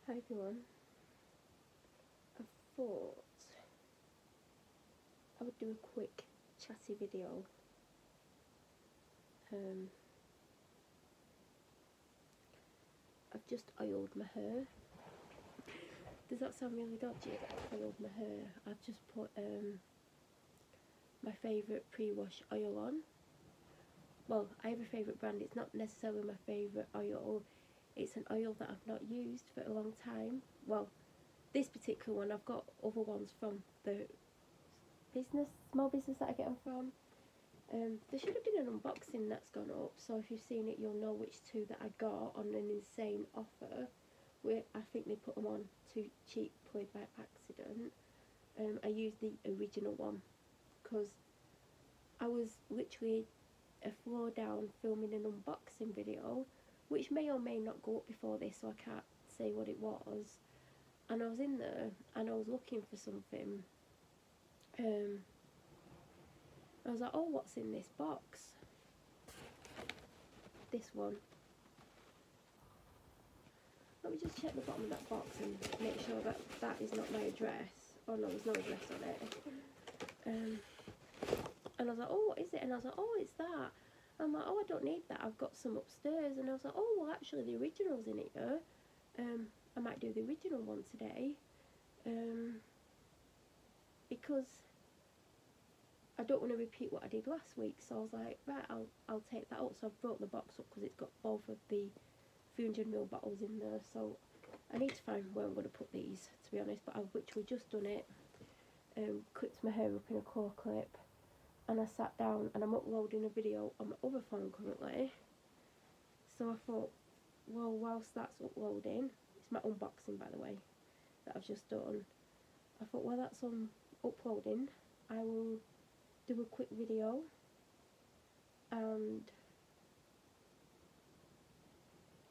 Hi everyone. I thought I would do a quick chatty video. I've just oiled my hair. Does that sound really dodgy? I've oiled my hair. I've just put my favourite pre-wash oil on. Well, I have a favourite brand. It's not necessarily my favourite oil. It's an oil that I've not used for a long time. Well, this particular one, I've got other ones from the small business that I get them from. There should have been an unboxing that's gone up, so if you've seen it you'll know which two that I got on an insane offer, where I think they put them on too cheaply by accident. I used the original one because I was literally a floor down filming an unboxing video, which may or may not go up before this, so I can't say what it was, and I was in there and I was looking for something. I was like, oh, what's in this box? This one. Let me just check the bottom of that box and make sure that that is not my address. Oh no, there's no address on it. And I was like, oh, what is it? And I was like, oh, it's that. I'm like, oh, I don't need that. I've got some upstairs. And I was like, oh, well, actually, the original's in here. I might do the original one today. Because I don't want to repeat what I did last week, so I was like, right, I'll take that up. So I've brought the box up because it's got both of the 300ml bottles in there, so I need to find where I'm going to put these, to be honest, but I've literally just done it. Clipped my hair up in a claw clip, and I sat down and I'm uploading a video on my other phone currently. So I thought, well, whilst that's uploading, it's my unboxing, by the way, that I've just done. I thought, well, that's uploading, I will do a quick video and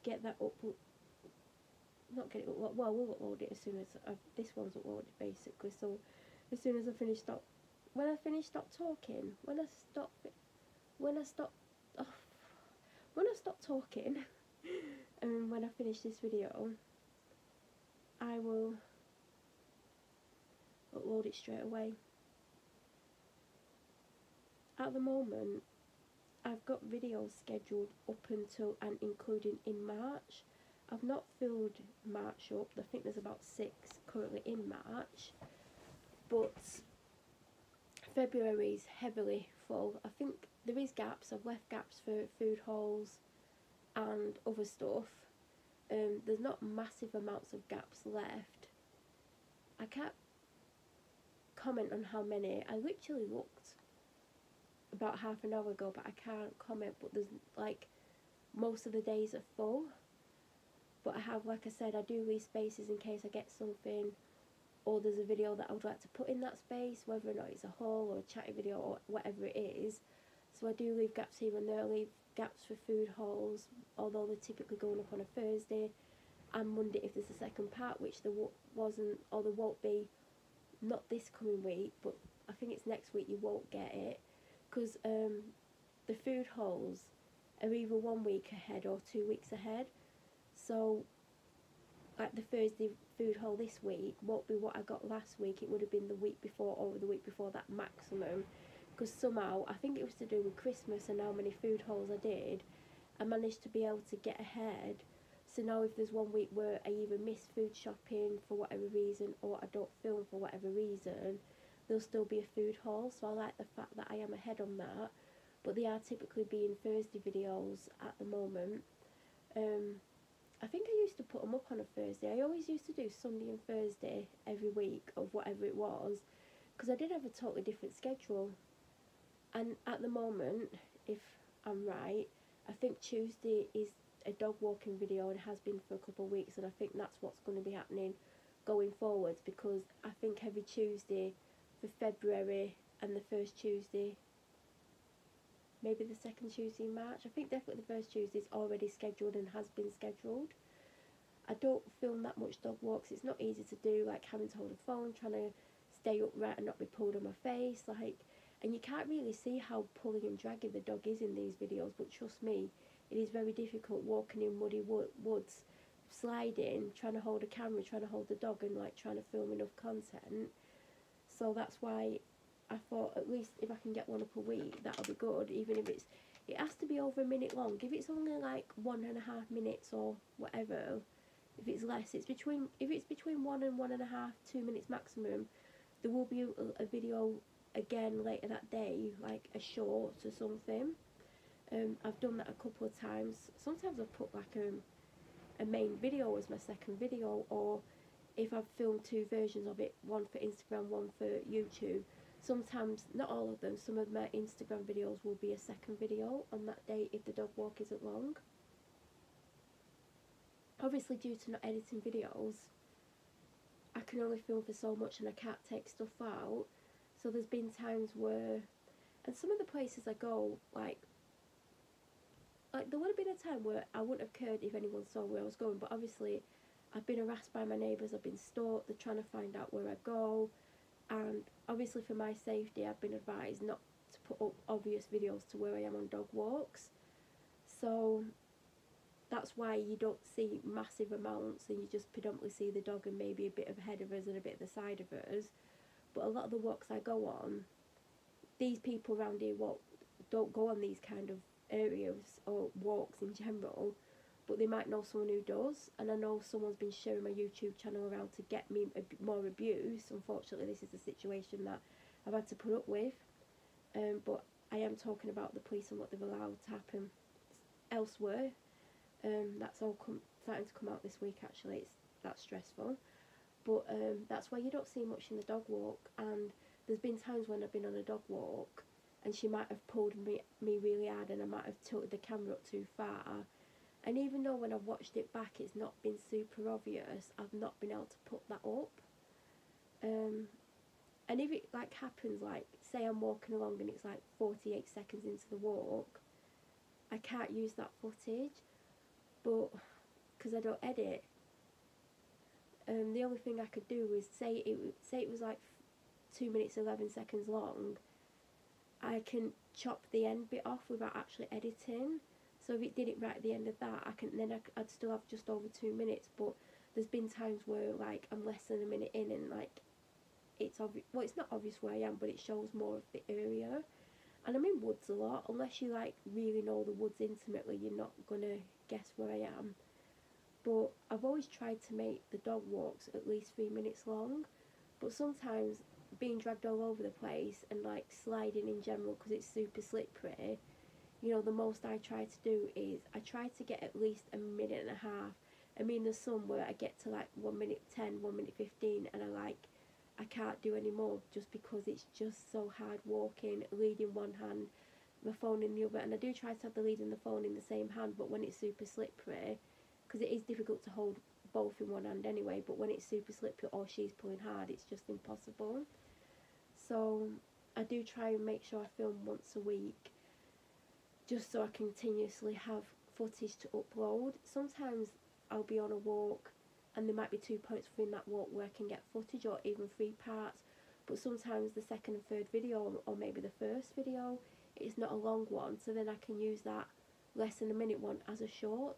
get that up, not get it uploaded, well, we'll upload it as soon as this one's uploaded, basically. So as soon as I finish stop talking, when I stop talking and when I finish this video, I will upload it straight away. At the moment, I've got videos scheduled up until and including in March. I've not filled March up. I think there's about 6 currently in March, but February is heavily full. I think there is gaps. I've left gaps for food hauls and other stuff. There's not massive amounts of gaps left. I can't comment on how many. I literally looked about half an hour ago, but I can't comment. But there's like, most of the days are full, but I have, like I said, I do leave spaces in case I get something or there's a video that I would like to put in that space, whether or not it's a haul or a chatty video or whatever it is. So I do leave gaps here and there. I leave gaps for food hauls, although they're typically going up on a Thursday and Monday if there's a second part, which there wasn't, or there won't be, not this coming week, but I think it's next week you won't get it, because the food hauls are either 1 week ahead or 2 weeks ahead. So like the Thursday food haul this week won't be what I got last week. It would have been the week before or the week before that maximum, because somehow, I think it was to do with Christmas and how many food hauls I did, I managed to be able to get ahead. So now if there's 1 week where I either miss food shopping for whatever reason or I don't film for whatever reason, there'll still be a food haul. So I like the fact that I am ahead on that, but they are typically being Thursday videos at the moment. I think I used to put them up on a Thursday. I always used to do Sunday and Thursday every week of whatever it was, because I did have a totally different schedule. And at the moment, if I'm right, I think Tuesday is a dog walking video and has been for a couple of weeks, and I think that's what's going to be happening going forwards, because I think every Tuesday for February and the first Tuesday, maybe the second Tuesday in March, I think definitely the first Tuesday is already scheduled and has been scheduled. I don't film that much dog walks. It's not easy to do, like having to hold a phone, trying to stay upright and not be pulled on my face, like, and you can't really see how pulling and dragging the dog is in these videos, but trust me, it is very difficult walking in muddy woods, sliding, trying to hold a camera, trying to hold the dog, and like trying to film enough content. So that's why I thought at least if I can get one up a week, that'll be good. Even if it has to be over a minute long. If it's only like 1.5 minutes or whatever, if it's less, if it's between 1 and 1.5, 2 minutes maximum, there will be a video again later that day, like a short or something. I've done that a couple of times. Sometimes I've put like a main video as my second video, or if I've filmed two versions of it, one for Instagram, one for YouTube. Sometimes, not all of them, some of my Instagram videos will be a second video on that day if the dog walk isn't long. Obviously, due to not editing videos, I can only film for so much and I can't take stuff out. So there's been times where, and some of the places I go, like there would have been a time where I wouldn't have cared if anyone saw where I was going, but obviously I've been harassed by my neighbours, I've been stalked, they're trying to find out where I go, and obviously for my safety I've been advised not to put up obvious videos to where I am on dog walks. So that's why you don't see massive amounts and you just predominantly see the dog and maybe a bit of ahead of us and a bit of the side of us. But a lot of the walks I go on, these people around here don't go on these kind of areas or walks in general, but they might know someone who does, and I know someone's been sharing my YouTube channel around to get me more abuse. Unfortunately, this is the situation that I've had to put up with, but I am talking about the police and what they've allowed to happen elsewhere. That's all starting to come out this week actually. That's stressful, but that's why you don't see much in the dog walk. And there's been times when I've been on a dog walk and she might have pulled me really hard and I might have tilted the camera up too far, and even though when I've watched it back it's not been super obvious, I've not been able to put that up. And if it like happens, like say I'm walking along and it's like 48 seconds into the walk, I can't use that footage, but because I don't edit, the only thing I could do is say it was like 2 minutes 11 seconds long, I can chop the end bit off without actually editing. So if it did it right at the end of that, I'd still have just over 2 minutes. But there's been times where like I'm less than a minute in and like it's obvious. Well, it's not obvious where I am, but it shows more of the area. And I'm in woods a lot. Unless you like really know the woods intimately, you're not gonna guess where I am. But I've always tried to make the dog walks at least 3 minutes long. But sometimes being dragged all over the place and like sliding in general because it's super slippery, you know, the most I try to do is I try to get at least a minute and a half. I mean, there's some where I get to like 1 minute 10, 1 minute 15 and I can't do any more just because it's just so hard walking, lead in one hand, the phone in the other. And I do try to have the lead and the phone in the same hand, but when it's super slippery, because it is difficult to hold both in one hand anyway, but when it's super slippery or she's pulling hard, it's just impossible. So I do try and make sure I film once a week just so I continuously have footage to upload. Sometimes I'll be on a walk and there might be 2 points within that walk where I can get footage, or even 3 parts, but sometimes the second and third video, or maybe the first video, it's not a long one, so then I can use that less than a minute one as a short.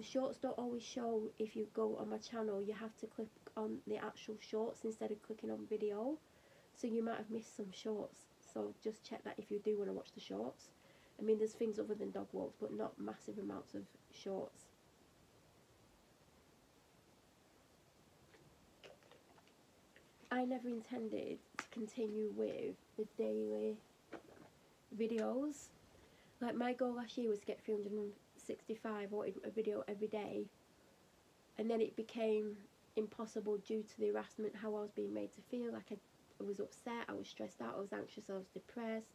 Shorts don't always show if you go on my channel. You have to click on the actual shorts instead of clicking on video, so you might have missed some shorts, so just check that if you do want to watch the shorts. I mean, there's things other than dog walks, but not massive amounts of shorts. I never intended to continue with the daily videos. Like, my goal last year was to get 365 or a video every day, and then it became impossible due to the harassment, how I was being made to feel. Like I was upset, I was stressed out, I was anxious, I was depressed.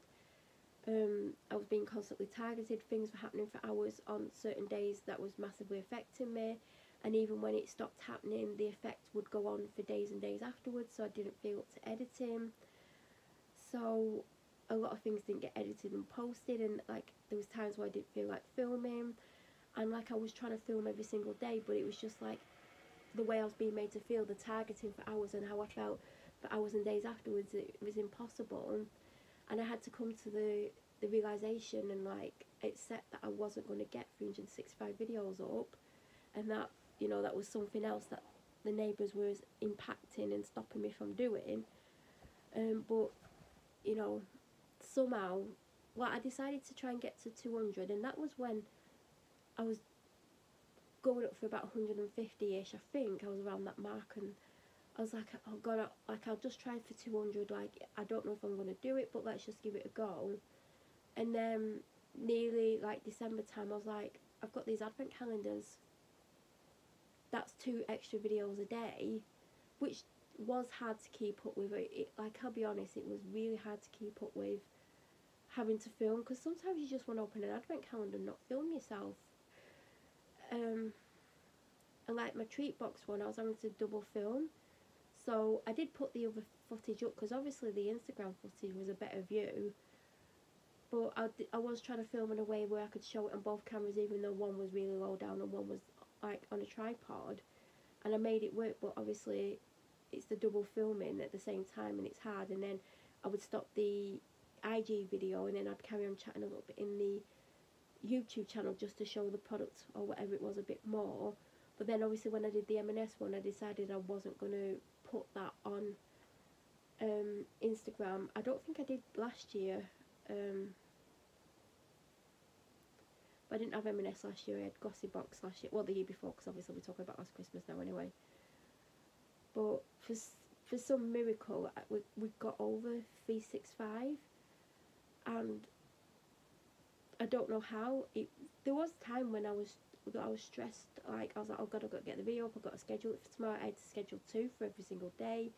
I was being constantly targeted, things were happening for hours on certain days that was massively affecting me, and even when it stopped happening, the effect would go on for days and days afterwards, so I didn't feel up to editing. So a lot of things didn't get edited and posted, and like there was times where I didn't feel like filming, and like I was trying to film every single day, but it was just like the way I was being made to feel, the targeting for hours and how I felt for hours and days afterwards, it was impossible. And I had to come to the realisation and like accept that I wasn't going to get 365 videos up, and that you know, that was something else that the neighbours was impacting and stopping me from doing. But, you know, somehow, well, I decided to try and get to 200, and that was when I was going up for about 150-ish, I think. I was around that mark, and I was like, oh God, I'll just try for 200, like, I don't know if I'm going to do it, but let's just give it a go. And then, nearly, like, December time, I was like, I've got these advent calendars. That's 2 extra videos a day, which was hard to keep up with. Like, I'll be honest, it was really hard to keep up with having to film, because sometimes you just want to open an advent calendar and not film yourself. And like my treat box one, I was having to double film, so I did put the other footage up, because obviously the Instagram footage was a better view, but I was trying to film in a way where I could show it on both cameras, even though one was really low down and one was like on a tripod, and I made it work. But obviously it's the double filming at the same time, and it's hard. And then I would stop the IG video, and then I'd carry on chatting a little bit in the YouTube channel just to show the product or whatever it was a bit more. But then obviously when I did the M&S one, I decided I wasn't going to put that on Instagram. I don't think I did last year, but I didn't have M&S last year. I had Gossip Box last year, well, the year before, because obviously we're talking about last Christmas now anyway. But for some miracle, we got over 365, and I don't know how. There was a time when I was stressed, like I was like, oh God, I've got to get the video up, I've got to schedule it for tomorrow. I had to schedule 2 for every single day.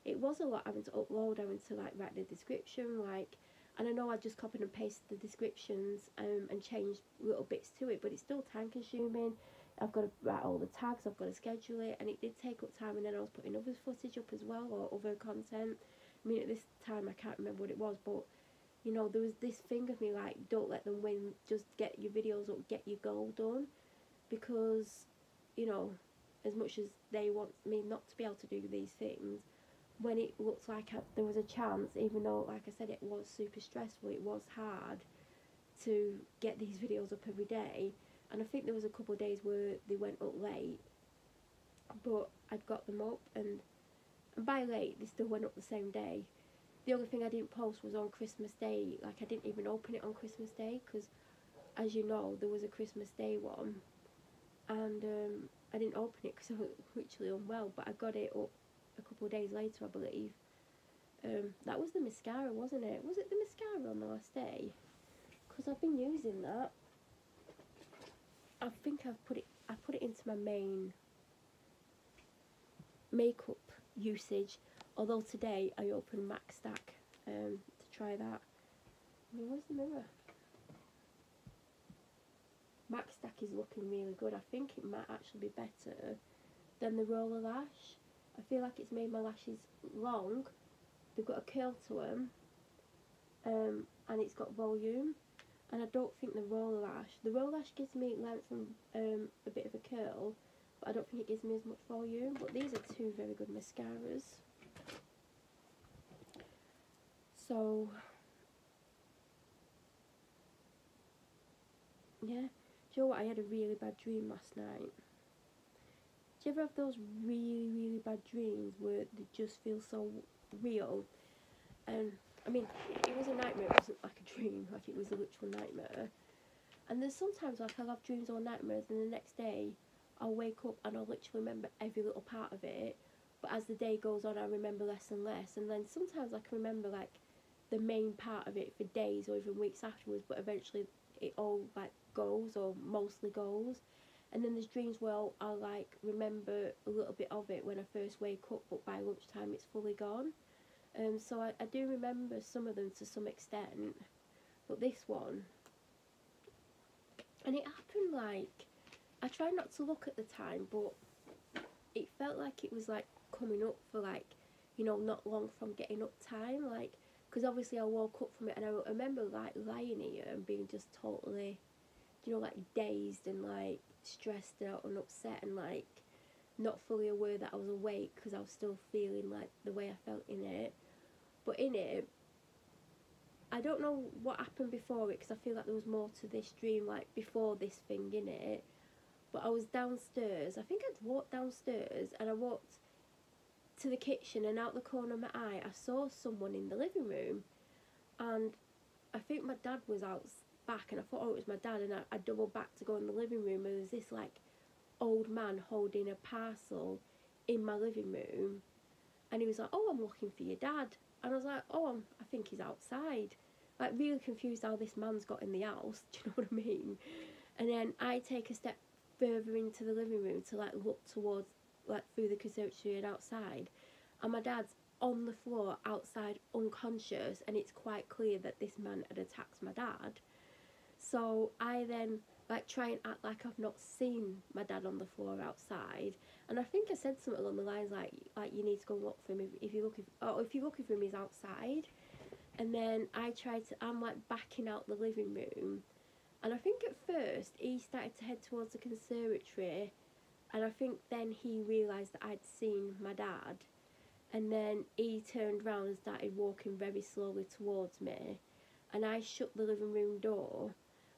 It was a lot, having to upload, having to like write the description, like, and I know I just copied and pasted the descriptions and changed little bits to it, but it's still time consuming. I've got to write all the tags, I've got to schedule it, and it did take up time. And then I was putting other footage up as well, or other content. I mean, at this time I can't remember what it was, but you know, there was this thing of me like, don't let them win, just get your videos up, get your goal done. Because, you know, as much as they want me not to be able to do these things, when it looks like there was a chance, even though, like I said, it was super stressful, it was hard to get these videos up every day. And I think there was a couple of days where they went up late, but I'd got them up, and by late they still went up the same day. The only thing I didn't post was on Christmas Day. Like, I didn't even open it on Christmas Day, because as you know, there was a Christmas Day one, and I didn't open it because I was literally unwell, but I got it up a couple of days later, I believe. That was the mascara, wasn't it? Was it the mascara on the last day? Because I've been using that. I think I put it into my main makeup usage, although today I opened Max Stack to try that. I mean, where's the mirror? Max Stack is looking really good. I think it might actually be better than the roller lash. I feel like it's made my lashes long, they've got a curl to them, and it's got volume. And I don't think the roller lash gives me length and a bit of a curl, but I don't think it gives me as much volume. But these are 2 very good mascaras. So yeah, do you know what? I had a really bad dream last night. Do you ever have those really, really bad dreams where they just feel so real? And I mean, it was a nightmare, it wasn't like a dream, like it was a literal nightmare. And there's sometimes like I'll have dreams or nightmares, and the next day I'll wake up and I'll literally remember every little part of it, but as the day goes on I remember less and less. And then sometimes I can remember like the main part of it for days or even weeks afterwards, but eventually it all like goes, or mostly goes. And then there's dreams where I'll like remember a little bit of it when I first wake up, but by lunchtime it's fully gone. So I do remember some of them to some extent, but this one, and it happened like, I try not to look at the time, but it felt like it was like coming up for like, you know, not long from getting up time, like, because obviously I woke up from it, and I remember like lying here and being just totally, you know, like dazed and like stressed out and upset, and like not fully aware that I was awake, because I was still feeling like the way I felt in it. But in it, I don't know what happened before it, because I feel like there was more to this dream, like before this thing in it. but I was downstairs. I think I'd walked downstairs, and I walked to the kitchen, and out the corner of my eye I saw someone in the living room, and I think my dad was out back, and I thought, oh, it was my dad, and I doubled back to go in the living room, and there was this like old man holding a parcel in my living room, and he was like, oh, I'm looking for your dad. And I was like, oh, I think he's outside. Like, really confused how this man's got in the house. Do you know what I mean? And then I take a step further into the living room to like look towards, like, through the conservatory and outside, and my dad's on the floor outside unconscious, and it's quite clear that this man had attacked my dad. So I then like try and act like I've not seen my dad on the floor outside, and I think I said something along the lines like you need to go and look for him if you're looking if you're looking for him, he's outside. And then I'm like backing out the living room, and I think at first he started to head towards the conservatory, and I think then he realised that I'd seen my dad, and then he turned round and started walking very slowly towards me, and I shut the living room door,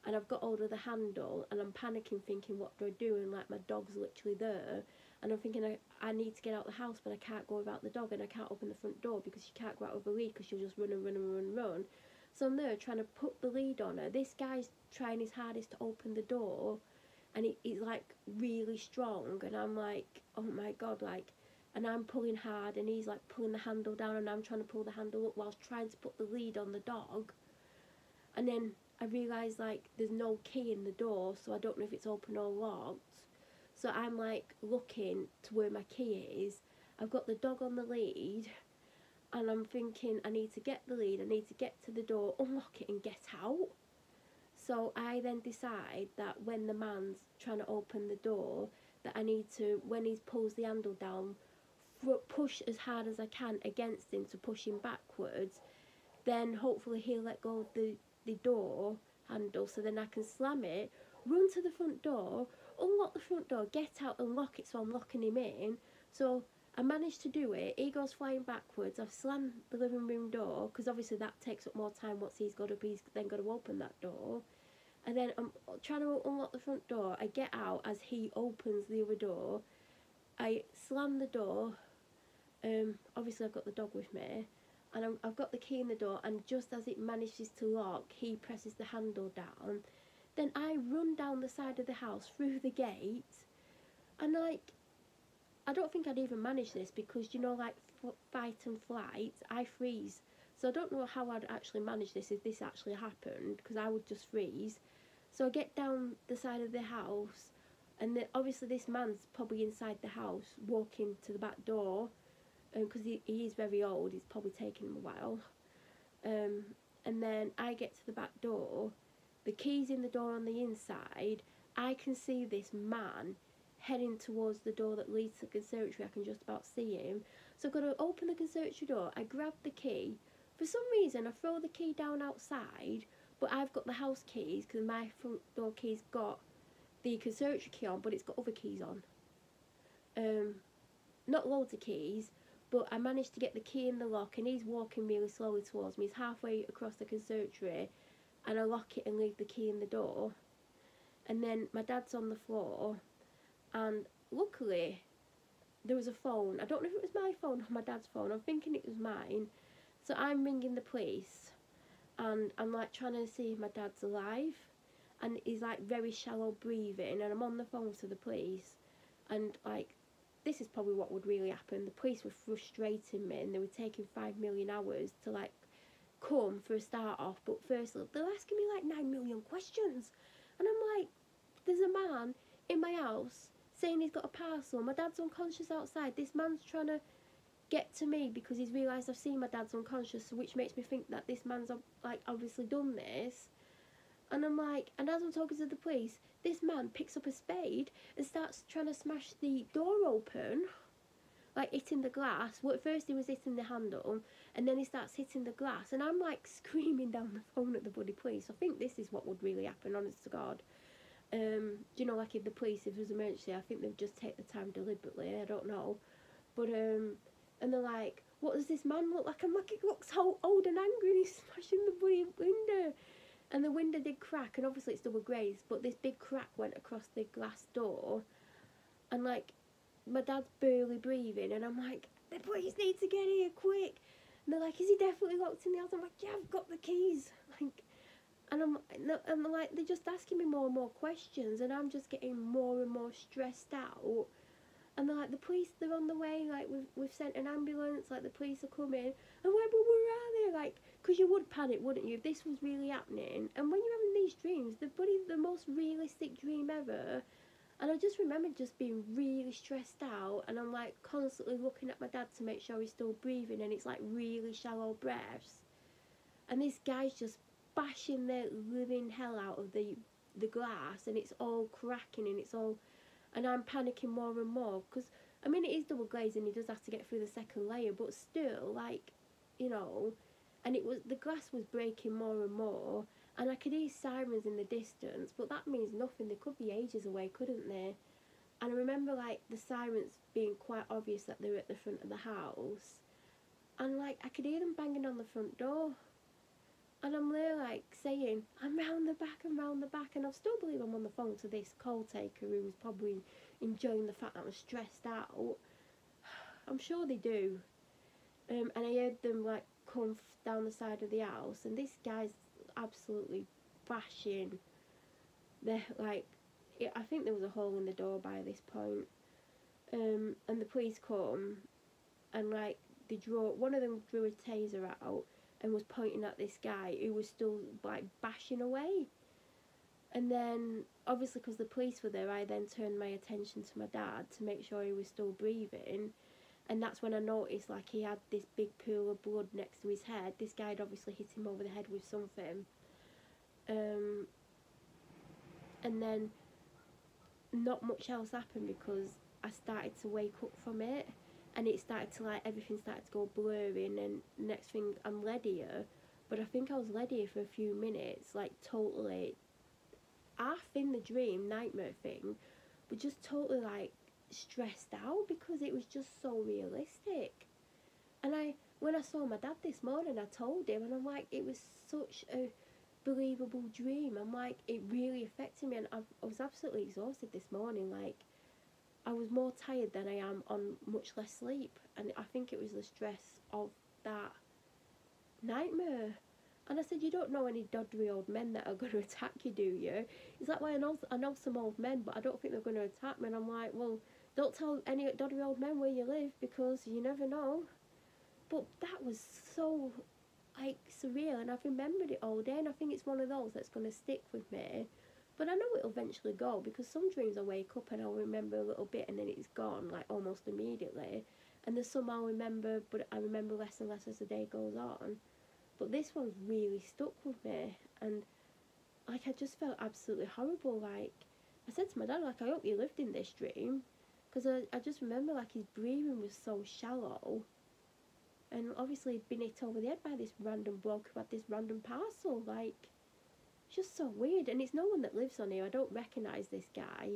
and I've got hold of the handle, and I'm panicking thinking, what do I do? And like my dog's literally there, and I'm thinking I need to get out the house, but I can't go without the dog, and I can't open the front door because she can't go out with a lead because she'll just run and run and run and run. So I'm there trying to put the lead on her. This guy's trying his hardest to open the door, and he's like really strong, and I'm like, oh my god, like, and I'm pulling hard, and he's like pulling the handle down, and I'm trying to pull the handle up whilst trying to put the lead on the dog. And then I realise like there's no key in the door, so I don't know if it's open or locked. So I'm like looking to where my key is. I've got the dog on the lead, and I'm thinking I need to get the lead, I need to get to the door, unlock it and get out. So I then decide that when the man's trying to open the door, that I need to, when he pulls the handle down, push as hard as I can against him to push him backwards. Then hopefully he'll let go of the door handle, so then I can slam it, run to the front door, unlock the front door, get out and lock it, so I'm locking him in. So I managed to do it. He goes flying backwards. I've slammed the living room door, because obviously that takes up more time. Once he's got up, he's then got to open that door. And then I'm trying to unlock the front door. I get out as he opens the other door. I slam the door. Obviously I've got the dog with me, and I've got the key in the door, and just as it manages to lock, he presses the handle down. Then I run down the side of the house through the gate, and like, I don't think I'd even manage this because, you know, like fight and flight, I freeze. So I don't know how I'd actually manage this if this actually happened, because I would just freeze. So I get down the side of the house, and obviously this man's probably inside the house walking to the back door, because he is very old, he's probably taken him a while. And then I get to the back door, the key's in the door on the inside, I can see this man heading towards the door that leads to the conservatory. I can just about see him. So I've got to open the conservatory door, I grab the key, for some reason I throw the key down outside, but I've got the house keys, because my front door key's got the conservatory key on, but it's got other keys on. Not loads of keys, but I managed to get the key in the lock, and he's walking really slowly towards me. He's halfway across the conservatory, and I lock it and leave the key in the door. And then my dad's on the floor, and luckily there was a phone. I don't know if it was my phone or my dad's phone. I'm thinking it was mine. So I'm ringing the police, and I'm like trying to see if my dad's alive, and he's like very shallow breathing, and I'm on the phone to the police, and like, this is probably what would really happen. The police were frustrating me, and they were taking 5 million hours to like come for a start off. But first, they're asking me like 9 million questions, and I'm like, there's a man in my house saying he's got a parcel. My dad's unconscious outside. This man's trying to get to me because he's realised I've seen my dad's unconscious, which makes me think that this man's like obviously done this. And I'm like, and as I'm talking to the police, this man picks up a spade and starts trying to smash the door open, like hitting the glass. Well, at first he was hitting the handle, and then he starts hitting the glass, and I'm like screaming down the phone at the bloody police. I think this is what would really happen, honest to God. You know, like if the police, if there's an emergency, I think they'd just take the time deliberately, I don't know. But, and they're like, what does this man look like? I'm like, he looks so old and angry, and he's smashing the bloody window. And the window did crack, and obviously it's double glazed, but this big crack went across the glass door, and like my dad's barely breathing, and I'm like, the police need to get here quick. And they're like, is he definitely locked in the house? I'm like, yeah, I've got the keys. Like, and I'm like, they're just asking me more and more questions, and I'm just getting more and more stressed out. And they're like, the police, they're on the way, like, we've sent an ambulance, like, the police are coming. I'm like, but where are they? Like, because you would panic, wouldn't you, if this was really happening? And when you're having these dreams, they're bloody the most realistic dream ever. And I just remember just being really stressed out, and I'm, like, constantly looking at my dad to make sure he's still breathing, and it's, like, really shallow breaths. And this guy's just bashing the living hell out of the glass, and it's all cracking, and it's all... And I'm panicking more and more, because, I mean, it is double glazed and he does have to get through the second layer, but still, like, you know, and the glass was breaking more and more, and I could hear sirens in the distance, but that means nothing. They could be ages away, couldn't they? And I remember, like, the sirens being quite obvious that they were at the front of the house, and, like, I could hear them banging on the front door. And I'm there, like, saying, I'm round the back, and I still believe I'm on the phone to this call taker who was probably enjoying the fact that I'm stressed out. I'm sure they do. And I heard them, like, come down the side of the house, and this guy's absolutely bashing. They're, like, I think there was a hole in the door by this point. And the police come, and, like, one of them drew a taser out, and was pointing at this guy who was still, like, bashing away. And then, obviously, because the police were there, I then turned my attention to my dad to make sure he was still breathing. And that's when I noticed, like, he had this big pool of blood next to his head. This guy had obviously hit him over the head with something. And then not much else happened, because I started to wake up from it. And it started to, like, everything started to go blurry, and then next thing, I'm leadier. But I think I was leadier for a few minutes, like, totally half in the dream, nightmare thing, but just totally, like, stressed out, because it was just so realistic. And when I saw my dad this morning, I told him, and I'm like, it was such a believable dream. I'm like, it really affected me, and I was absolutely exhausted this morning, like, I was more tired than I am on much less sleep, and I think it was the stress of that nightmare. And I said, you don't know any doddery old men that are going to attack you, do you? He's like, well, I know some old men, but I don't think they're going to attack me. And I'm like, well, don't tell any doddery old men where you live, because you never know. But that was so, like, surreal, and I've remembered it all day, and I think it's one of those that's going to stick with me. But I know it'll eventually go, because some dreams I wake up and I'll remember a little bit and then it's gone, like, almost immediately. And there's some I'll remember, but I remember less and less as the day goes on. But this one's really stuck with me, and, like, I just felt absolutely horrible. Like, I said to my dad, like, I hope you lived in this dream, because I just remember, like, his breathing was so shallow, and obviously he'd been hit over the head by this random bloke who had this random parcel. Like, it's just so weird, and it's no one that lives on here. I don't recognise this guy.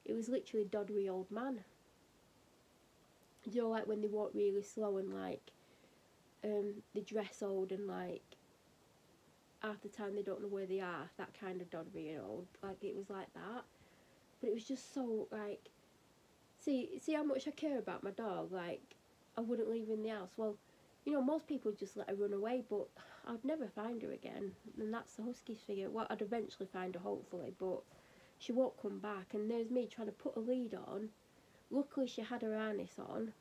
It was literally a doddery old man. You know, like, when they walk really slow, and, like, they dress old, and, like, half the time they don't know where they are, that kind of doddery and old. Like, it was like that. But it was just so, like, see how much I care about my dog. Like, I wouldn't leave her in the house. Well, you know, most people just let her run away, but I'd never find her again. And that's the Husky's figure. Well, I'd eventually find her, hopefully, but she won't come back. And there's me trying to put a lead on. Luckily, she had her harness on.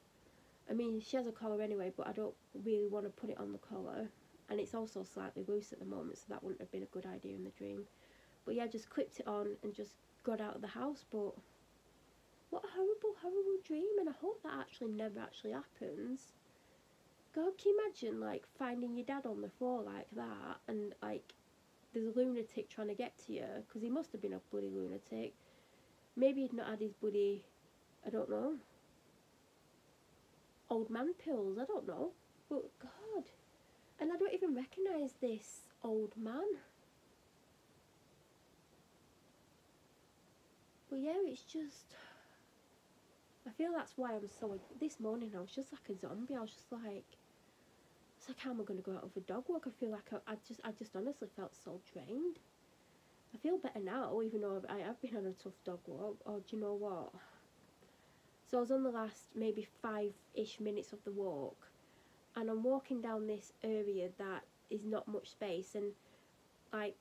I mean, she has a collar anyway, but I don't really want to put it on the collar. And it's also slightly loose at the moment, so that wouldn't have been a good idea in the dream. But yeah, just clipped it on and just got out of the house. But what a horrible, horrible dream. And I hope that actually never actually happens. God, can you imagine, like, finding your dad on the floor like that, and, like, there's a lunatic trying to get to you, because he must have been a bloody lunatic. Maybe he'd not had his bloody, I don't know, old man pills, I don't know. But, God, and I don't even recognise this old man. But yeah, it's just, I feel that's why I'm so, this morning I was just like a zombie. I was just like, was like, how am I going to go out of a dog walk? I feel like I just honestly felt so drained. I feel better now, even though I have been on a tough dog walk. Oh, do you know what? So I was on the last maybe 5-ish minutes of the walk, and I'm walking down this area that is not much space, and like,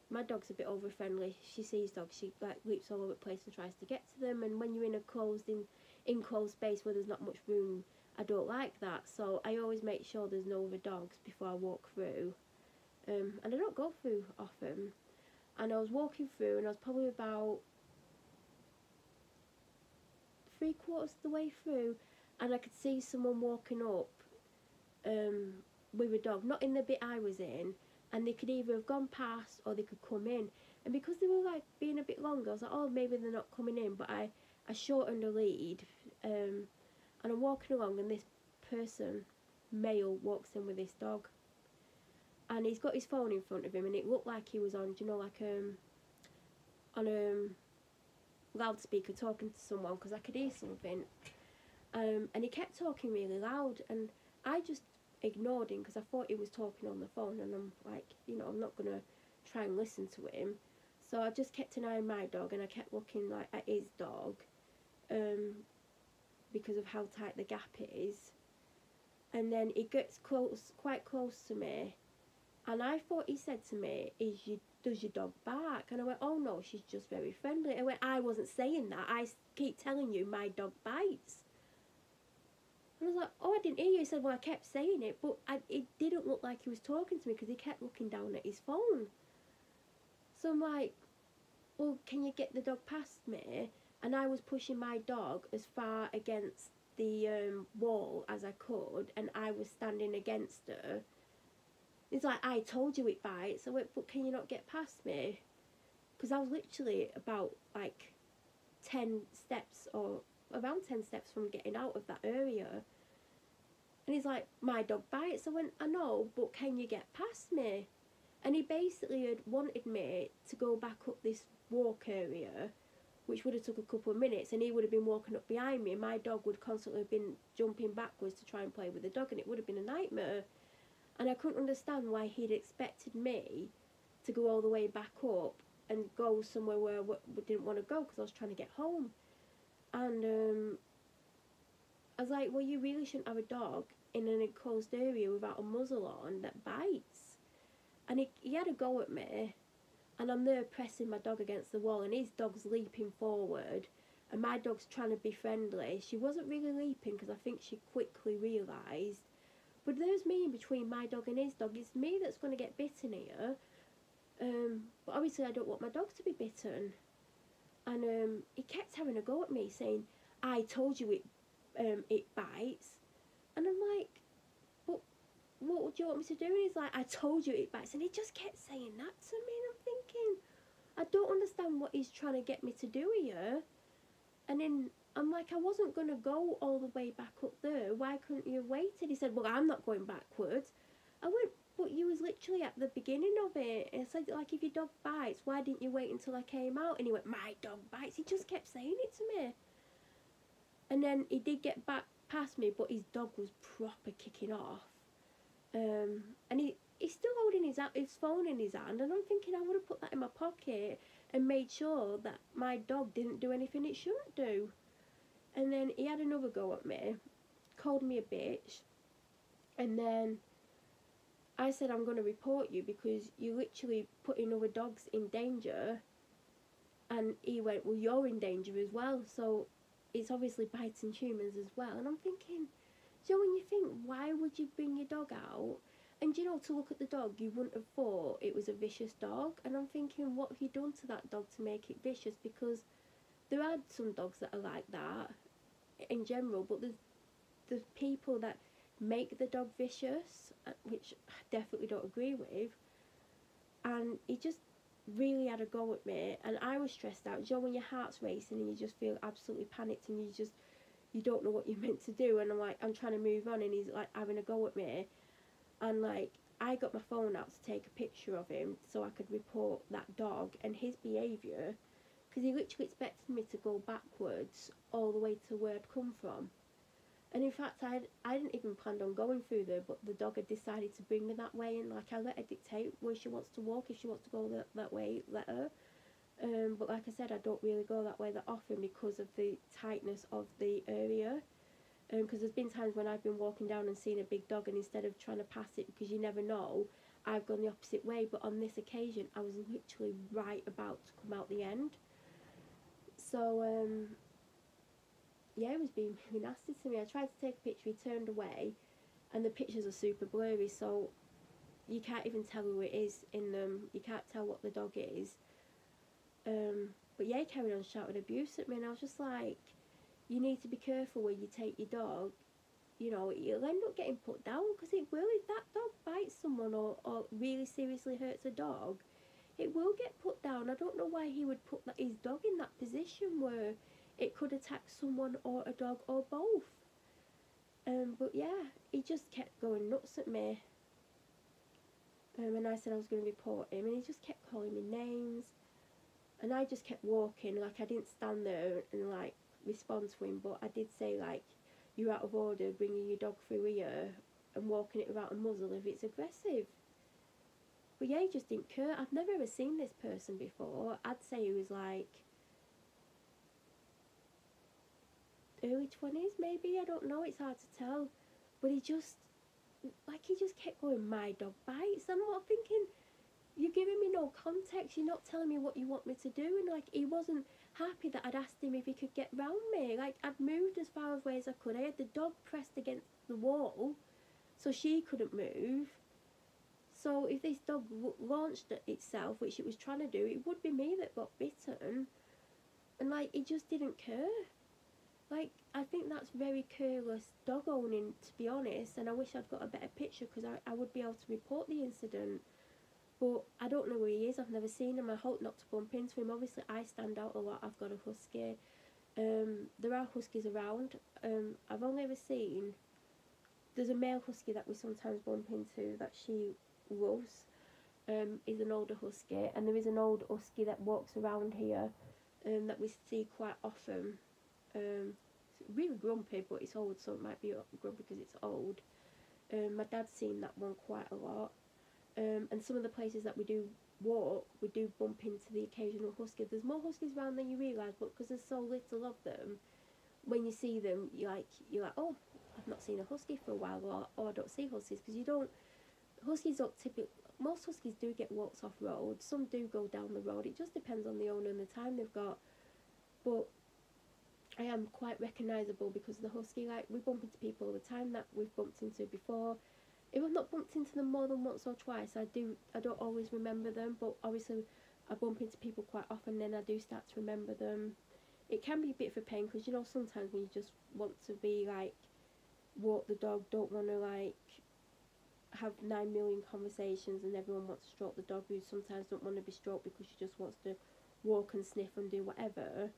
my dog's a bit over friendly. She sees dogs, she like leaps all over the place and tries to get to them, and when you're in a closed enclosed space where there's not much room, I don't like that. So I always make sure there's no other dogs before I walk through, and I don't go through often. And I was walking through, and I was probably about 3/4 of the way through, and I could see someone walking up with a dog, not in the bit I was in, and they could either have gone past or they could come in. And because they were like being a bit longer, I was like, oh, maybe they're not coming in. But I shortened the lead, and I'm walking along, and this person, male, walks in with this dog, and he's got his phone in front of him, and it looked like he was on, you know, like on loudspeaker talking to someone, because I could hear something, and he kept talking really loud, and I just ignored him because I thought he was talking on the phone, and I'm like, you know, I'm not gonna try and listen to him. So I just kept an eye on my dog, and I kept looking like at his dog, because of how tight the gap is. And then he gets quite close to me, and I thought he said to me, does your dog bark? And I went, oh no, she's just very friendly. I went, I wasn't saying that. I keep telling you my dog bites. And I was like, oh, I didn't hear you. He said, well, I kept saying it, but it didn't look like he was talking to me because he kept looking down at his phone. So I'm like, well, can you get the dog past me? And I was pushing my dog as far against the wall as I could, and I was standing against her. He's like, I told you it bites. I went, but can you not get past me? Because I was literally about like 10 steps or around 10 steps from getting out of that area. And he's like, my dog bites. I went, I know, but can you get past me? And he basically had wanted me to go back up this walk area, which would have took a couple of minutes, and he would have been walking up behind me, and my dog would constantly have been jumping backwards to try and play with the dog, and it would have been a nightmare. And I couldn't understand why he'd expected me to go all the way back up and go somewhere where I didn't want to go because I was trying to get home. And I was like, well, you really shouldn't have a dog in an enclosed area without a muzzle on that bites. And he had a go at me, and I'm there pressing my dog against the wall, and his dog's leaping forward, and my dog's trying to be friendly. She wasn't really leaping because I think she quickly realised. But there's me in between my dog and his dog. It's me that's going to get bitten here. But obviously I don't want my dog to be bitten. And he kept having a go at me, saying, I told you it bites. And I'm like, but what would you want me to do? And he's like, I told you it bites. And he just kept saying that to me. And I'm thinking, I don't understand what he's trying to get me to do here. And then I'm like, I wasn't going to go all the way back up there. Why couldn't you have waited? He said, well, I'm not going backwards. I went, but you was literally at the beginning of it. And I said, like, if your dog bites, why didn't you wait until I came out? And he went, my dog bites. He just kept saying it to me. And then he did get back past me, but his dog was proper kicking off. And he's still holding his phone in his hand. And I'm thinking, I would have put that in my pocket and made sure that my dog didn't do anything it shouldn't do. And then he had another go at me, called me a bitch, and then I said, I'm going to report you because you're literally putting other dogs in danger. And he went, well, you're in danger as well, so it's obviously biting humans as well. And I'm thinking, so when you think, why would you bring your dog out? And, you know, to look at the dog, you wouldn't have thought it was a vicious dog. And I'm thinking, what have you done to that dog to make it vicious? Because there are some dogs that are like that in general, but there's people that make the dog vicious, which I definitely don't agree with. And he just really had a go at me, and I was stressed out. You know, when your heart's racing and you just feel absolutely panicked and you don't know what you're meant to do, and I'm trying to move on, and he's like having a go at me, and like I got my phone out to take a picture of him so I could report that dog and his behaviour, because he literally expected me to go backwards all the way to where I'd come from. And in fact, I didn't even plan on going through there, but the dog had decided to bring me that way, and like I let her dictate where she wants to walk. If she wants to go that way, let her. But like I said, I don't really go that way that often because of the tightness of the area. Because there's been times when I've been walking down and seen a big dog, and instead of trying to pass it, because you never know, I've gone the opposite way. But on this occasion, I was literally right about to come out the end. So yeah, it was being really nasty to me. I tried to take a picture, he turned away, and the pictures are super blurry, so you can't even tell who it is in them. You can't tell what the dog is. But yeah, he carried on shouting abuse at me, and I was just like, you need to be careful where you take your dog. You know, you'll end up getting put down, because it will. If that dog bites someone or really seriously hurts a dog, it will get put down. I don't know why he would put his dog in that position where it could attack someone or a dog or both. But yeah, he just kept going nuts at me. And I said I was going to report him, and he just kept calling me names. And I just kept walking, like I didn't stand there and like respond to him, but I did say like, you're out of order bringing your dog through here and walking it without a muzzle if it's aggressive. But yeah, he just didn't care. I've never ever seen this person before. I'd say he was like early 20s maybe, I don't know, it's hard to tell. But he just kept going, my dog bites. I'm not thinking, you're giving me no context, you're not telling me what you want me to do. And like, he wasn't happy that I'd asked him if he could get round me. Like, I'd moved as far away as I could. I had the dog pressed against the wall so she couldn't move. So if this dog launched at itself, which it was trying to do, it would be me that got bitten. And like, he just didn't care. Like, I think that's very careless dog owning, to be honest. And I wish I'd got a better picture, because I would be able to report the incident. But I don't know where he is. I've never seen him. I hope not to bump into him. Obviously, I stand out a lot. I've got a husky. There are huskies around. I've only ever seen... There's a male husky that we sometimes bump into that she loves. Is an older husky. And there is an old husky that walks around here that we see quite often. It's really grumpy, but it's old, so it might be grumpy because it's old. My dad's seen that one quite a lot. And some of the places that we do walk, we do bump into the occasional husky. There's more huskies around than you realise, but because there's so little of them, when you see them, you're like, oh, I've not seen a husky for a while, or I don't see huskies, because you don't, huskies don't typically, most huskies do get walks off road, some do go down the road, it just depends on the owner and the time they've got. But I am quite recognisable because of the husky. Like, we bump into people all the time that we've bumped into before. If I've not bumped into them more than once or twice, I don't always remember them, but obviously I bump into people quite often, then I do start to remember them. It can be a bit of a pain, because you know, sometimes when you just want to be like, walk the dog, don't want to like have 9 million conversations, and everyone wants to stroke the dog, who sometimes don't want to be stroked because she just wants to walk and sniff and do whatever.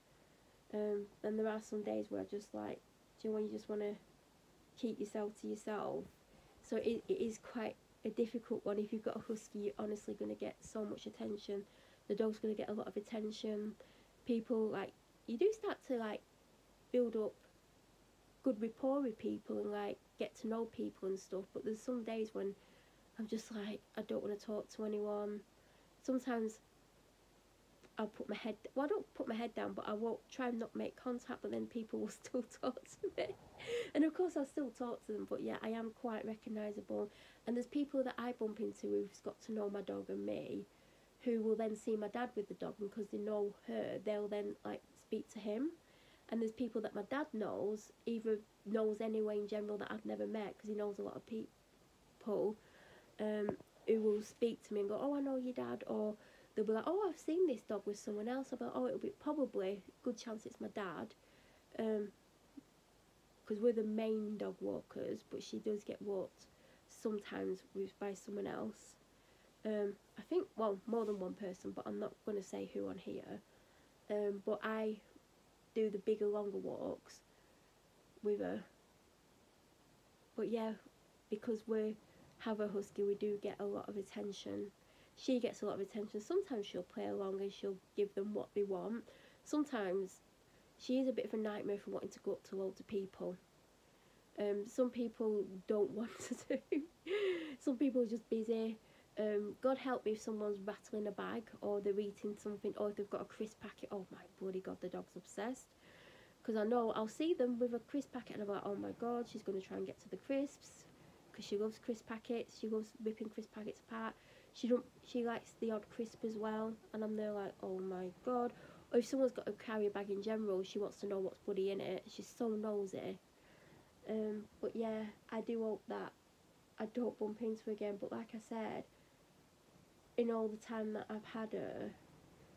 And there are some days where I just like, do you know when you just want to keep yourself to yourself? So it is quite a difficult one. If you've got a husky, you're honestly going to get so much attention. The dog's going to get a lot of attention. People, like, you do start to like build up good rapport with people and like get to know people and stuff. But there's some days when I'm just like, I don't want to talk to anyone. Sometimes I'll put my head, well, I don't put my head down, but I won't try and not make contact, but then people will still talk to me. And of course I'll still talk to them, but yeah, I am quite recognisable. And there's people that I bump into who've got to know my dog and me, who will then see my dad with the dog, and because they know her, they'll then like speak to him. And there's people that my dad knows, either knows anyway in general that I've never met, because he knows a lot of people, who will speak to me and go, oh, I know your dad, or they'll be like, oh, I've seen this dog with someone else. I'll be like, oh, it'll be probably, good chance it's my dad, because we're the main dog walkers, but she does get walked sometimes by someone else. I think, well, more than one person, but I'm not going to say who on here. But I do the bigger, longer walks with her. But yeah, because we have a husky, we do get a lot of attention. She gets a lot of attention. Sometimes she'll play along and she'll give them what they want. Sometimes she is a bit of a nightmare for wanting to go up to loads of people. Some people don't want to do. Some people are just busy. God help me if someone's rattling a bag or they're eating something or if they've got a crisp packet. Oh my bloody God, the dog's obsessed. Because I know I'll see them with a crisp packet and I'm like, oh my God, she's going to try and get to the crisps. Because she loves crisp packets. She loves ripping crisp packets apart. She likes the odd crisp as well. And I'm there like, oh my God. Or if someone's got a carrier bag in general, she wants to know what's bloody in it. She's so nosy. But yeah, I do hope that I don't bump into her again. But like I said, in all the time that I've had her,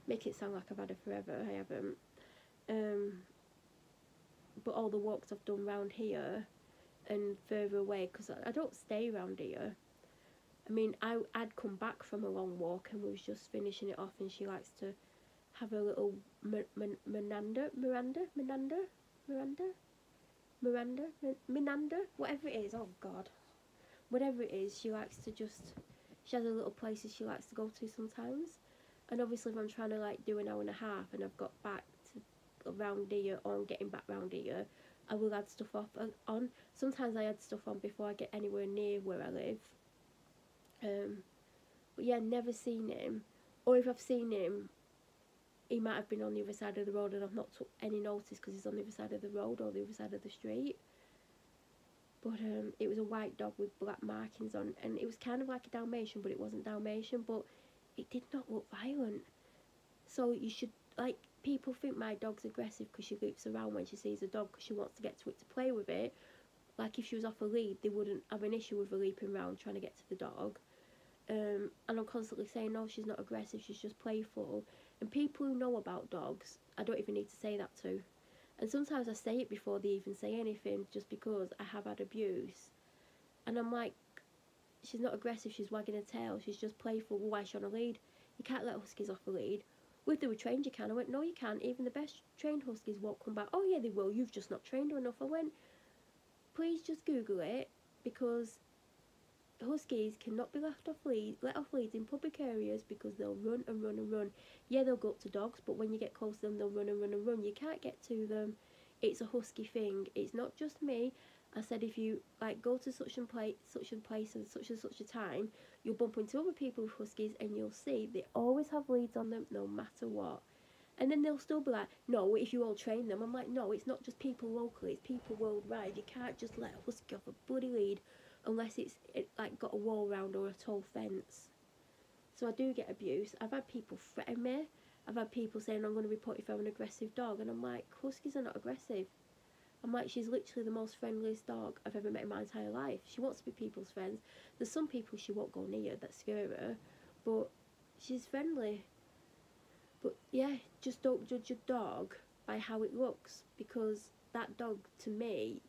make it sound like I've had her forever, I haven't. But all the walks I've done round here and further away, because I don't stay around here. I mean, I'd come back from a long walk and we was just finishing it off, and she likes to have a little Miranda, whatever it is. Oh God, whatever it is, she likes to just. She has a little places she likes to go to sometimes, and obviously if I'm trying to like do an hour and a half and I've got back to around here or I'm getting back round here, I will add stuff on. Sometimes I add stuff on before I get anywhere near where I live. But yeah, never seen him, or if I've seen him, he might have been on the other side of the road and I've not took any notice because he's on the other side of the road or the other side of the street. But it was a white dog with black markings on, and it was kind of like a Dalmatian, but it wasn't Dalmatian, but it did not look violent. So you should, like, people think my dog's aggressive because she leaps around when she sees a dog because she wants to get to it to play with it. Like, if she was off a lead, they wouldn't have an issue with her leaping around trying to get to the dog. And I'm constantly saying, no, she's not aggressive, she's just playful. And people who know about dogs, I don't even need to say that to. And sometimes I say it before they even say anything, just because I have had abuse. And I'm like, she's not aggressive, she's wagging her tail, she's just playful. Why is she on a lead? You can't let huskies off a lead. Well, if they were trained, you can. I went, no, you can't. Even the best trained huskies won't come back. Oh, yeah, they will. You've just not trained her enough. I went, please just Google it, because huskies cannot be let off leads in public areas because they'll run and run and run. Yeah, they'll go up to dogs, but when you get close to them, they'll run and run and run. You can't get to them. It's a husky thing. It's not just me. I said if you like go to such and place and such a time, you'll bump into other people with huskies and you'll see they always have leads on them no matter what. And then they'll still be like, no, if you all train them. I'm like, no, it's not just people locally, it's people worldwide. You can't just let a husky off a bloody lead unless it's like got a wall round or a tall fence. So I do get abuse. I've had people threaten me. I've had people saying, I'm going to report you for an aggressive dog. And I'm like, huskies are not aggressive. I'm like, she's literally the most friendliest dog I've ever met in my entire life. She wants to be people's friends. There's some people she won't go near that scare her, but she's friendly. But yeah, just don't judge a dog by how it looks, because that dog, to me,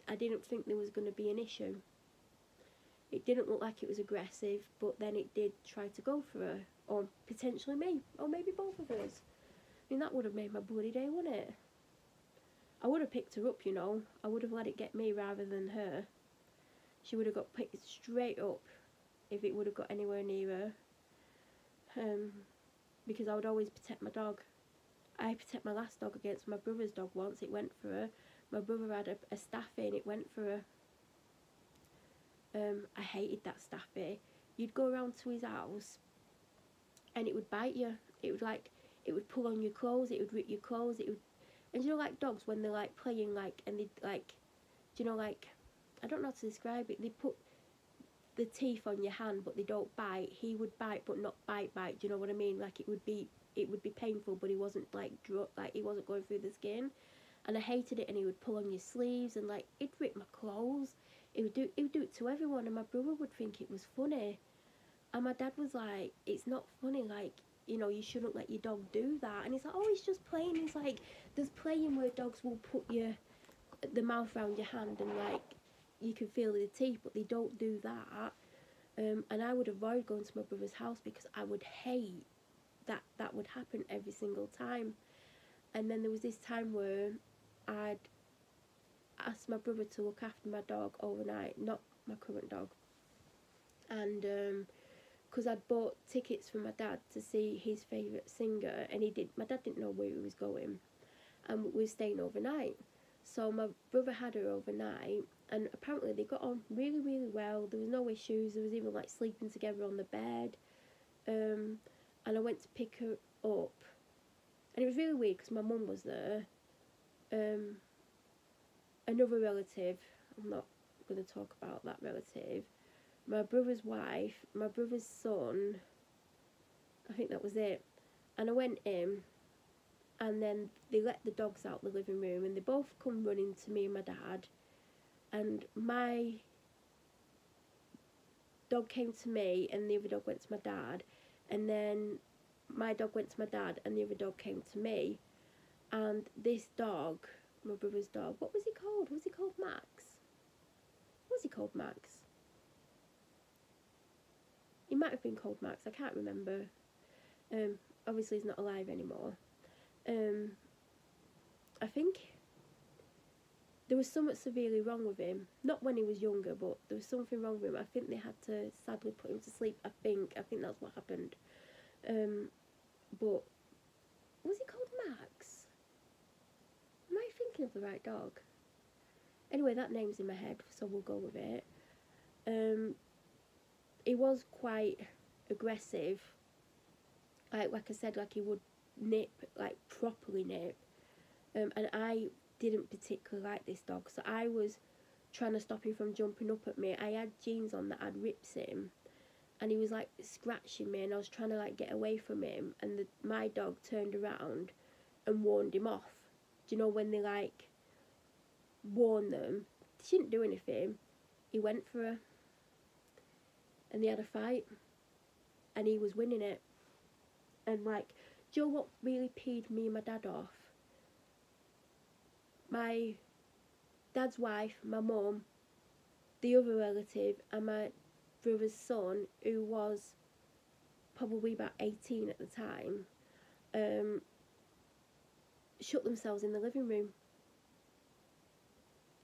I didn't think there was going to be an issue. It didn't look like it was aggressive, but then it did try to go for her, or potentially me, or maybe both of us. I mean, that would have made my bloody day, wouldn't it? I would have picked her up, you know. I would have let it get me rather than her. She would have got picked straight up if it would have got anywhere near her. Because I would always protect my dog. I protect my last dog against my brother's dog once. It went for her. My brother had a staffy and it went for her. I hated that staffy. You'd go around to his house and it would bite you. It would pull on your clothes, it would rip your clothes, and you know, like dogs when they're like playing, like, and they like, do you know, like, I don't know how to describe it, they put the teeth on your hand but they don't bite. He would bite but not bite, do you know what I mean? Like, it would be painful, but he wasn't like he wasn't going through the skin. And I hated it. And he would pull on your sleeves and like it'd rip my clothes. He would do it to everyone, and my brother would think it was funny, and my dad was like, it's not funny, like, you know, you shouldn't let your dog do that. And he's like, oh, he's just playing. He's like, there's playing where dogs will put the mouth around your hand and like you can feel the teeth, but they don't do that. And I would avoid going to my brother's house because I would hate that would happen every single time. And then there was this time where I'd asked my brother to look after my dog overnight, not my current dog, and because I'd bought tickets for my dad to see his favourite singer, and my dad didn't know where he was going, and we were staying overnight. So my brother had her overnight, and apparently they got on really, really well. There was no issues. There was even like sleeping together on the bed. And I went to pick her up, and it was really weird because my mum was there. Another relative, I'm not going to talk about that relative, my brother's wife, my brother's son, I think that was it. And I went in, and then they let the dogs out the living room, and they both come running to me and my dad, and my dog came to me and the other dog went to my dad, and then my dog went to my dad and the other dog came to me. And this dog, my brother's dog, what was he called? Was he called Max? Was he called Max? He might have been called Max, I can't remember. Obviously he's not alive anymore. I think there was something severely wrong with him. Not when he was younger, but there was something wrong with him. I think they had to sadly put him to sleep. I think that's what happened. But was he called Max? Am I thinking of the right dog? Anyway, that name's in my head, so we'll go with it. He was quite aggressive. Like I said, like he would nip, like properly nip. And I didn't particularly like this dog, so I was trying to stop him from jumping up at me. I had jeans on that had rips in, and he was like scratching me, and I was trying to like get away from him, and my dog turned around and warned him off. Do you know when they like warn them? She didn't do anything. He went for her, and they had a fight, and he was winning it. And like, do you know what really peed me and my dad off? My dad's wife, my mum, the other relative, and my brother's son, who was probably about 18 at the time, shut themselves in the living room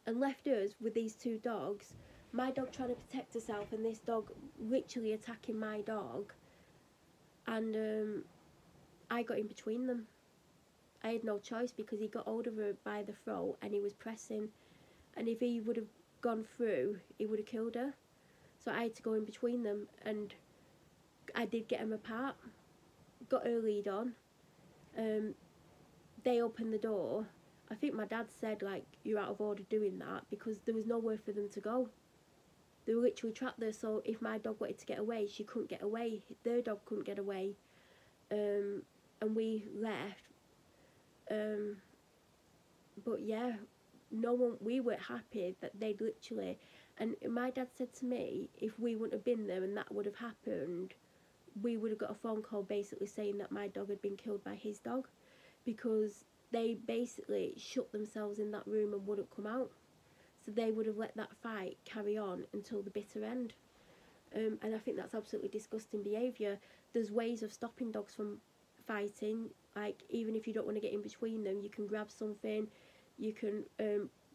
and left us with these two dogs. My dog trying to protect herself, and this dog literally attacking my dog. And I got in between them. I had no choice because he got hold of her by the throat and he was pressing, and if he would have gone through, he would have killed her. So I had to go in between them, and I did get them apart. Got her lead on. They opened the door. I think my dad said, like, you're out of order doing that, because there was nowhere for them to go. They were literally trapped there, so if my dog wanted to get away, she couldn't get away. Their dog couldn't get away. And we left. But yeah, we weren't happy that they'd literally, and my dad said to me, if we wouldn't have been there and that would have happened, we would have got a phone call basically saying that my dog had been killed by his dog, because they basically shut themselves in that room and wouldn't come out. So they would have let that fight carry on until the bitter end. And I think that's absolutely disgusting behaviour. There's ways of stopping dogs from fighting. Like, even if you don't want to get in between them, you can grab something, you can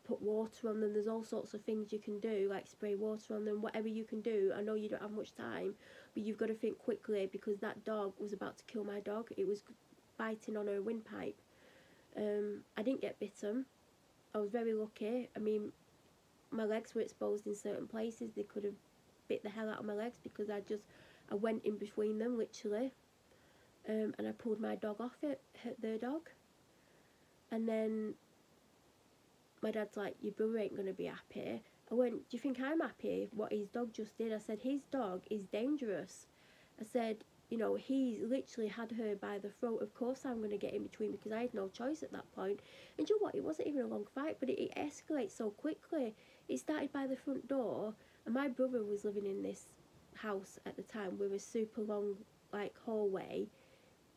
put water on them. There's all sorts of things you can do, like spray water on them, whatever you can do. I know you don't have much time, but you've got to think quickly, because that dog was about to kill my dog. It was biting on her windpipe. I didn't get bitten. I was very lucky. I mean, my legs were exposed in certain places. They could have bit the hell out of my legs, because I went in between them, literally. And I pulled my dog off it, hit their dog. And then my dad's like, your brother ain't going to be happy. I went, do you think I'm happy what his dog just did? I said, his dog is dangerous. I said, you know, he's literally had her by the throat. Of course I'm going to get in between, because I had no choice at that point. And you know what? It wasn't even a long fight, but it escalates so quickly. It started by the front door, and my brother was living in this house at the time with a super long, like, hallway.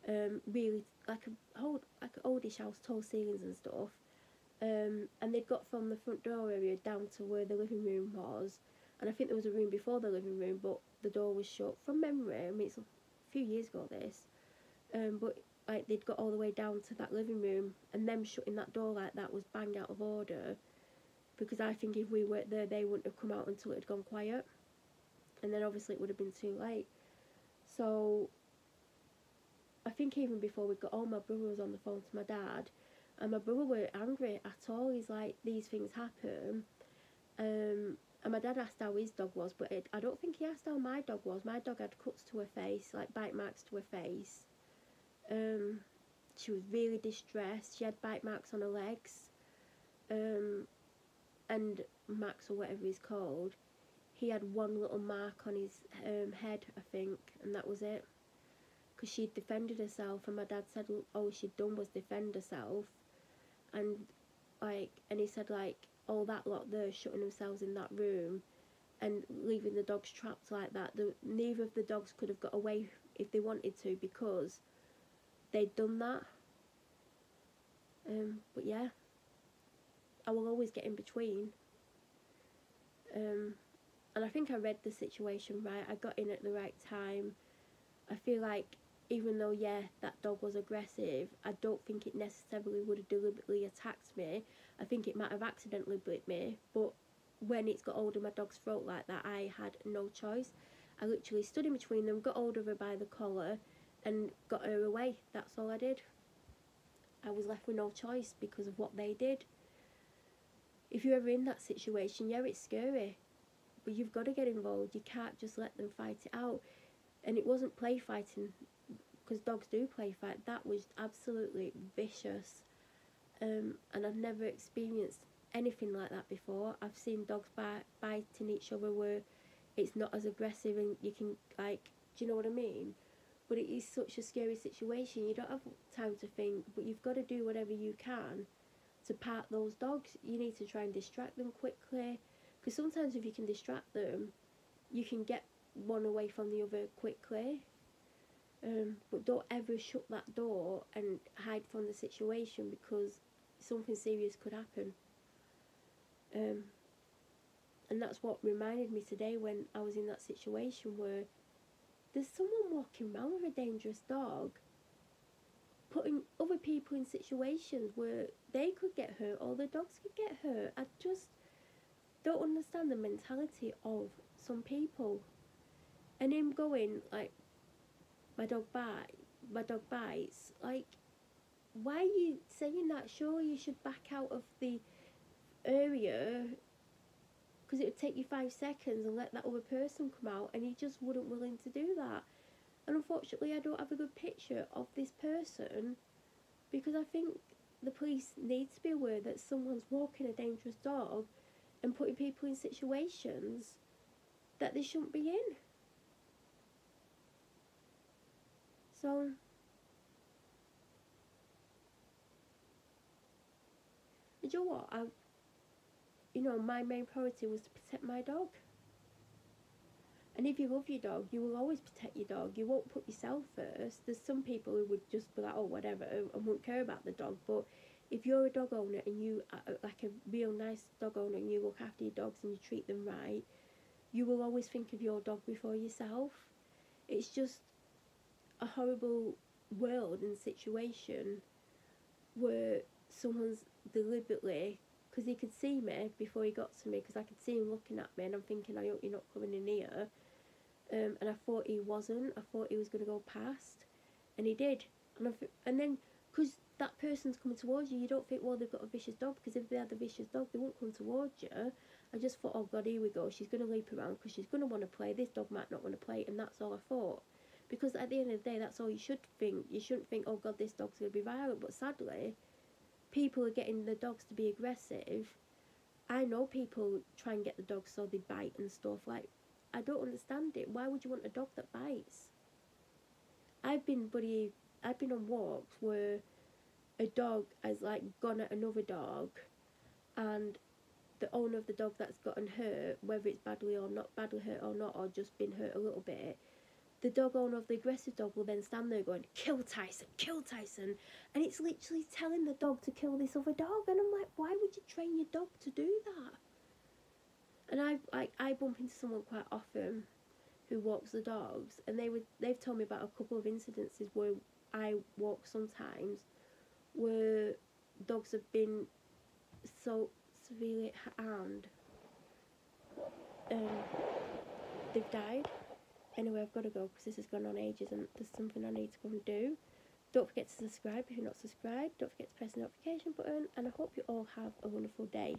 Really, like an oldish house, tall ceilings and stuff. And they'd got from the front door area down to where the living room was. And I think there was a room before the living room, but the door was shut. From memory, I mean, it's a few years ago, this. But like, they'd got all the way down to that living room, and them shutting that door like that was bang out of order, because I think if we weren't there, they wouldn't have come out until it had gone quiet, and then obviously it would have been too late. So I think even before we got home, my brother was on the phone to my dad, And my brother weren't angry at all. He's like, these things happen. And my dad asked how his dog was, but I don't think he asked how my dog was. My dog had cuts to her face, like bite marks to her face. She was really distressed. She had bite marks on her legs. And Max, or whatever he's called, he had one little mark on his head, I think, and that was it. Because she'd defended herself, and my dad said all she'd done was defend herself. And he said, like, all that lot there shutting themselves in that room and leaving the dogs trapped like that, neither of the dogs could have got away if they wanted to, because they'd done that. But yeah, I will always get in between. And I think I read the situation right. I got in at the right time. I feel like even though, yeah, that dog was aggressive, I don't think it necessarily would have deliberately attacked me. I think it might have accidentally bit me, but when it's got hold of my dog's throat like that, I had no choice. I literally stood in between them, got hold of her by the collar and got her away. That's all I did. I was left with no choice because of what they did. If you're ever in that situation, yeah, it's scary, but you've got to get involved. You can't just let them fight it out. And it wasn't play fighting, because dogs do play fight. That was absolutely vicious. And I've never experienced anything like that before. I've seen dogs biting each other where it's not as aggressive and you can, like, do you know what I mean? But it is such a scary situation. You don't have time to think, but you've got to do whatever you can to part those dogs. You need to try and distract them quickly, because sometimes if you can distract them, you can get one away from the other quickly. But don't ever shut that door and hide from the situation, because something serious could happen. And that's what reminded me today when I was in that situation where there's someone walking around with a dangerous dog, putting other people in situations where they could get hurt or the dogs could get hurt. I just don't understand the mentality of some people. And him going, like, my dog bites, like, why are you saying that? Surely you should back out of the area, because it would take you 5 seconds and let that other person come out, and he just wasn't willing to do that. And unfortunately I don't have a good picture of this person, because I think the police need to be aware that someone's walking a dangerous dog and putting people in situations that they shouldn't be in. So you know what, my main priority was to protect my dog. And if you love your dog, you will always protect your dog. You won't put yourself first. There's some people who would just be like, oh, whatever, and won't care about the dog. But if you're a dog owner and you are like a real nice dog owner and you look after your dogs and you treat them right, you will always think of your dog before yourself. It's just a horrible world and situation where someone's deliberately, because he could see me before he got to me, because I could see him looking at me, and I'm thinking, I hope you're not coming in here. And I thought he wasn't. I thought he was going to go past, and he did. And then, because that person's coming towards you, you don't think, well, they've got a vicious dog, because if they had a vicious dog, they won't come towards you. I just thought, oh God, here we go. She's going to leap around because she's going to want to play. This dog might not want to play, and that's all I thought. Because at the end of the day, that's all you should think. You shouldn't think, oh God, this dog's going to be violent. But sadly, people are getting the dogs to be aggressive. I know people try and get the dogs so they bite and stuff. Like, I don't understand it. Why would you want a dog that bites? I've been on walks where a dog has, like, gone at another dog, and the owner of the dog that's gotten hurt, whether it's badly hurt or not, or just been hurt a little bit, the dog owner of the aggressive dog will then stand there going, kill Tyson, and it's literally telling the dog to kill this other dog. And I'm like, why would you train your dog to do that? And I bump into someone quite often who walks the dogs, and they've told me about a couple of incidences where I walk sometimes where dogs have been so severely harmed, they've died. Anyway, I've got to go because this has gone on ages and there's something I need to go and do. Don't forget to subscribe if you're not subscribed. Don't forget to press the notification button, and I hope you all have a wonderful day.